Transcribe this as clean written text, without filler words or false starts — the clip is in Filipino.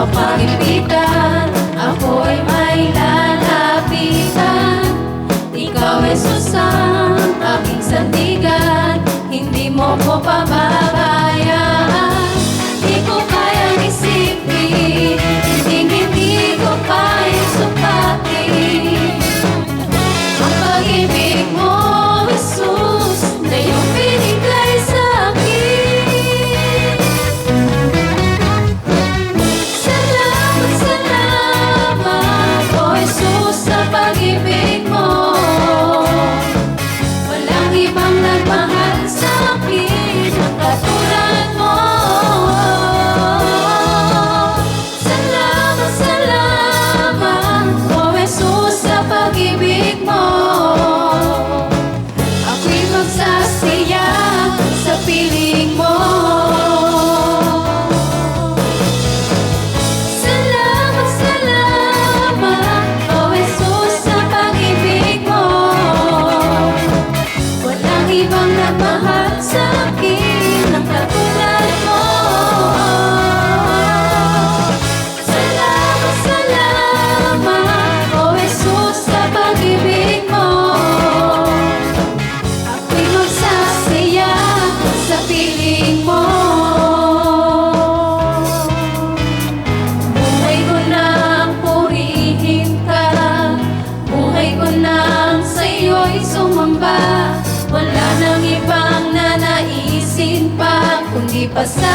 Paghipitan, ako ay may lalapitan. Ikaw ay susang aking sandigan, hindi mo ko pababayaan. Di ko kayang isipin, hindi ko kayang sukatin ang pag-ibig mo, Jesus, na iyong binigay sa akin. Salamat, salamat, O Jesus, sa pag-ibig mo. Walang ibang nagmahal sa akin ang katulad mo. Salamat, salamat, O Jesus, sa pag-ibig mo. Ako'y magsasaya sa piling mo. Salamat, salamat, O Jesus, sa pag-ibig mo. Walang ibang nagmahal sa akin ang katulad mo. Salamat, salamat, O Jesus, sa pag-ibig mo. Ako'y magsasaya sa piling mo. Buhay ko nang purihin ka, buhay ko nang sa'yo'y sumamba. Wala nang ibang nanaisin pa kundi pasasalamat